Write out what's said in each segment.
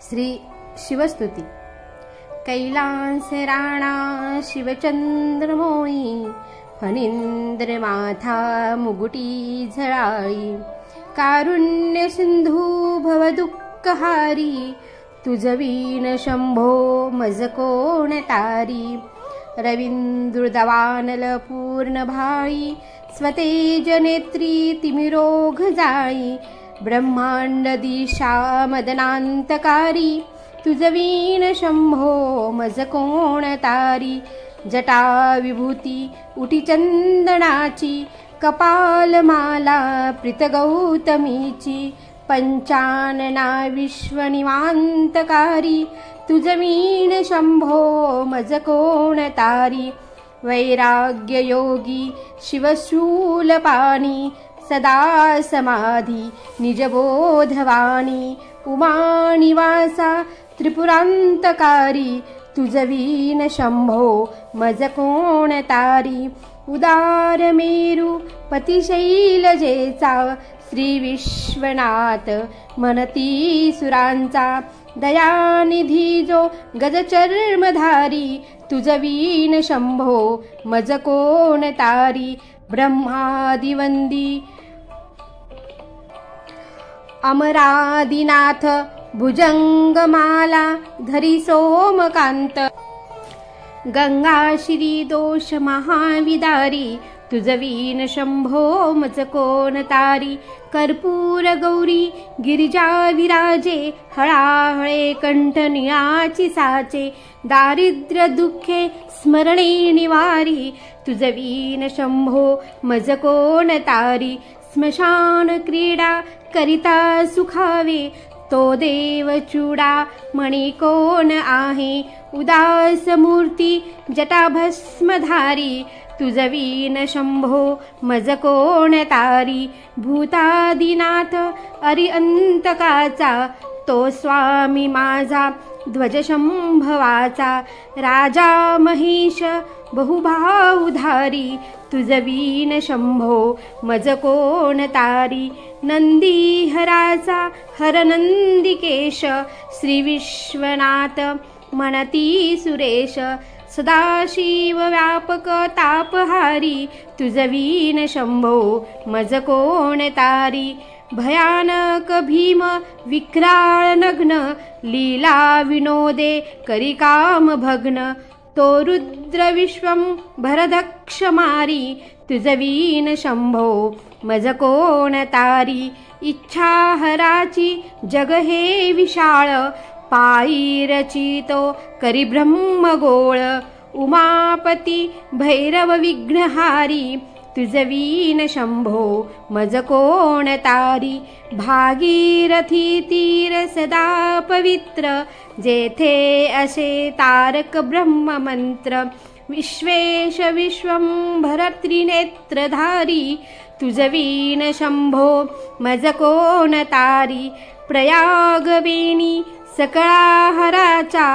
श्री शिवस्तुती। कैलास राणा शिवचंद्रमोळी, फणींद्र माथा मुगुटी झळाळी। कारुण्य सिंधू भव दुःखहारी, तुझवीन शंभो मज कोण तारी। रवींद्रदवानल पूर्ण भाळी, स्वतेज नेत्री तिमिरोघ जाळी। ब्रह्मांड दिशा मदनांतकारी, तुझवीन शंभो मज कोण तारी। जटा विभूती उटी चंदनाची, कपालमाला प्रीत गौतमीची। पंचानना विश्वनिवांतकारी, तुझवीन शंभो मज कोण तारी। वैराग्य योगी शिवशूलपाणी, सदा समाधी निजबोधवाणी। उमानिवासा त्रिपुरांतकारी, तुझवीन शंभो मज कोण तारी। उदार मेरू पतिशैलजेचा, श्री विश्वनाथ मनती सुरांचा। दयानिधी जो गजचर्मधारी, तुझवीन शंभो मज कोण तारी। ब्रह्मादिवंदी अमरादिनाथ, भुजंगमाला धरी सोमकांत। गंगा श्री दोष महाविदारी, तुझवीन शंभो मज कोण तारी। कर्पूर गौरी गिरिजा विराजे, हळाहळे कंठ निळाची साचे। दारिद्र्य दुःखे स्मरणे निवारी, तुझवीन शंभो मज कोण तारी। स्मशान क्रीडा करिता सुखावे, तो देव चूडा मणी कोण आहे। उदास मूर्ती जटा भस्मधारी, तुझवीन शंभो मज कोण तारी। भूतादिनाथ अरिअंतकाचा, तो स्वामी माझा ध्वज शंभवाचा। राजा महेश बहुभावधारी, तुझवीन शंभो मज कोण तारी। नंदीहराचा हरनंदिकेश, श्री विश्वनाथ म्हणती सुरेश। सदाशिव व्यापक तापहारी, तुझवीन शंभो मज कोण तारी। भयानक भीम विक्राळ नग्न, लीला विनोदे करी काम भग्न। तो रुद्र विश्वं भरदक्ष मारी, तुझवीन शंभो मज कोण तारी। इच्छाहराची जग हे विशाळ, पायी रचितो करी ब्रह्मगोळ। उमापती भैरव विघ्नहारी, तुझवीन शंभो मज कोण तारी। भागीरथी तीर सदा पवित्र, जेथे असे तारक ब्रह्ममंत्र। विश्वेश विश्वंभर त्रिनेत्रधारी, तुझवीन शंभो मज कोण तारी। प्रयागवेणी सकळाहराचा,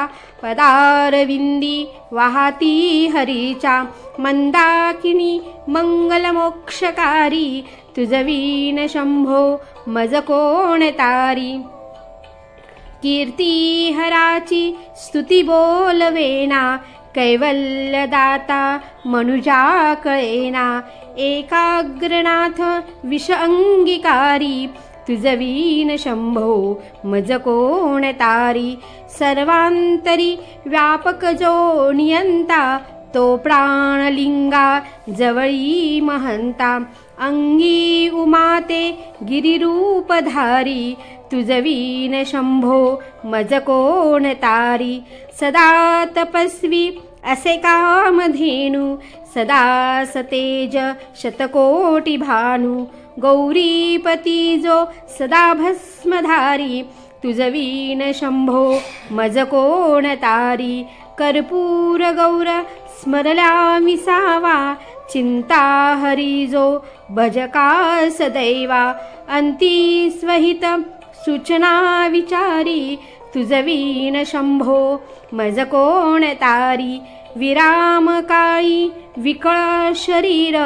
पदारविंदी वाहती हरीचा। मंदाकिनी मंगलमोक्षकारी, तुझवीन शंभो मज कोण तारी। कीर्तिहराची स्तुती बोलवेना, कैवल्यदाता मनुजा कळेना। एकाग्रनाथ विष अंगीकारी, तुझवीन शंभो मज कोण तारी। सर्वांतरी व्यापक जो नियंता, तो प्राणलिंगा जवळी महंता। अंगी उमाते गिरिरूपधारी, तुझवीन शंभो मज कोण तारी। सदा तपस्वी असे कामधेनु, सदा सतेज शतकोटी भानु। गौरीपती जो सदा भस्मधारी, तुझवीन शंभो मज कोण तारी। कर्पूर गौर स्मरला विसावा, चिंता हरी जो भजका सदैवा। अंती स्वहित सूचना विचारी, तुझवीन शंभो मज कोण तारी। विराम काळी विकळ शरीर,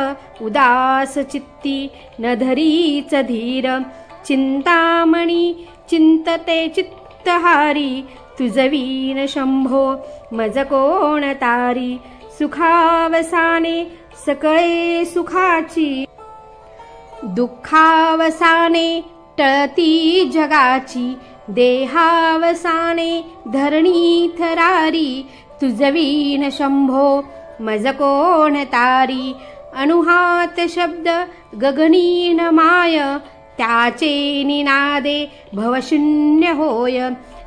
उदास चित्ती न धरीच धीर। चिंतामणी चिंतते चित्त चित्तहारी तुझवीन शंभो मज कोण तारी. सुखावसाने सकळे सुखाची दुःखावसाने टळती जगाची. देहावसाने धरणी थरारी तुझवीन शंभो मज कोण तारी. अनुहात शब्द गगनीन माय त्याचे निनादे भवशून्य होय.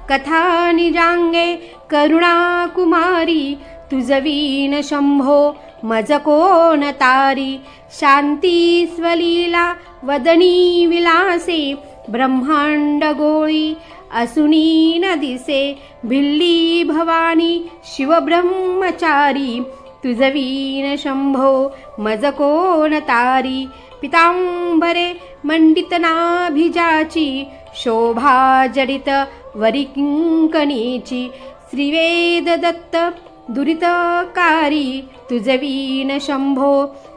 कथा निजांगे करुणा कुमारी तुझवीन शंभो मज कोण तारी. शांती स्वलीला वदनी विलासे ब्रह्मांड गोळी असुनी न दिसे. भिल्ली भवानी शिवब्रह्मचारी तुझवीन शंभो मज कोण तारी. पितांबरे मंडित नाभिजाची शोभा जडित वरी किंकणीची. श्रीवेद दत्त दुरितकारी तुझवीन शंभो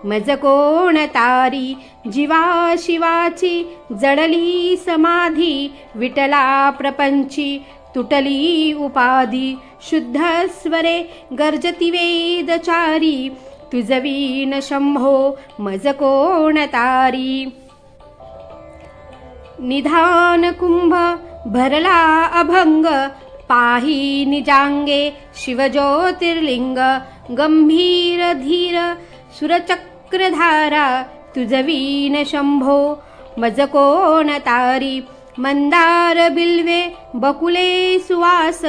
मज कोण तारी. जीवा शिवाची जडली समाधी विठला प्रपंची तुटली उपाधी. शुद्ध स्वरे गर्जती वेदचारी तुझवीन शंभो मज कोण तारी. निधान कुंभ भरला अभंग पाही निजांगे शिवज्योतिर्लिंग. गंभीर धीर सुरचक्रधारा तुझवीन शंभो मज कोण तारी. मंदार बिल्वे बकुले सुवास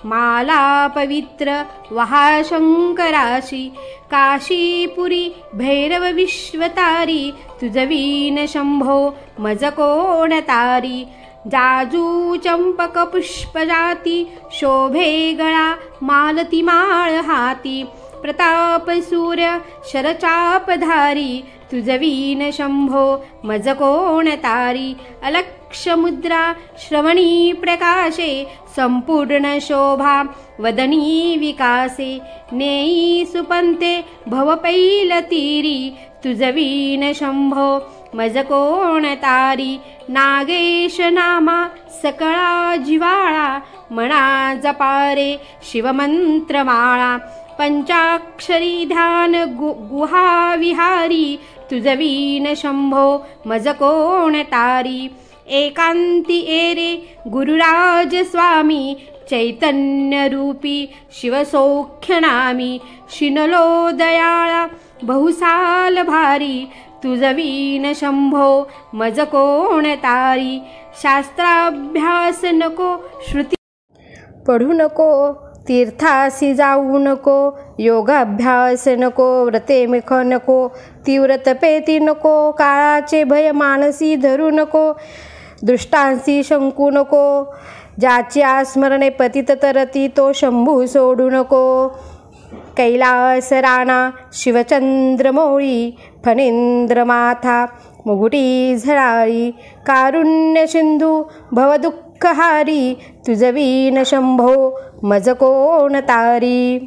माला पवित्र वहा शंकराशी. काशीपुरी भैरव विश्वतारी तुझवीन शंभो मज कोण तारी. जाजू चंपक पुष्पजाती शोभे गळा मालती माळ हाती. प्रताप सूर्य शरचापधारी तुझवीन शंभो मज कोण तारी. अलक्ष मुद्रा श्रवणी प्रकाशे संपूर्ण शोभा वदनी विकासे. नेई सुपंते भवपैल तीरी तुझवीन शंभो मज कोण तारी. नागेश नामा सकळा जिवाळा मना जपारे शिवमंत्रमाळा. पंचाक्षरी ध्यान गुहा विहारी तुझवीन शंभो मज कोण तारी. एकांती एरे गुरुराज स्वामी चैतन्य रूपी शिवसौख्य नामी. शिनलो दयाळा बहुसाल भारी तुझवीन शंभो मज कोण तारी. शास्त्राभ्यास नको श्रुती पढू नको तीर्थासी जाऊ नको. योगाभ्यास नको व्रते मेख नको. तीव्र तपेती नको काळाचे भय मानसी धरू नको. दृष्टांसी शंकू नको. ज्याची आस्मरणे पतित तरती तो शंभू सोडू नको. कैलास राणा शिवचंद्रमौळी फणेंद्र माथा मुगुटी झळाळी. कारुण्य सिंधू भवदुःखहारी तुझवीन शंभो मज कोण तारी.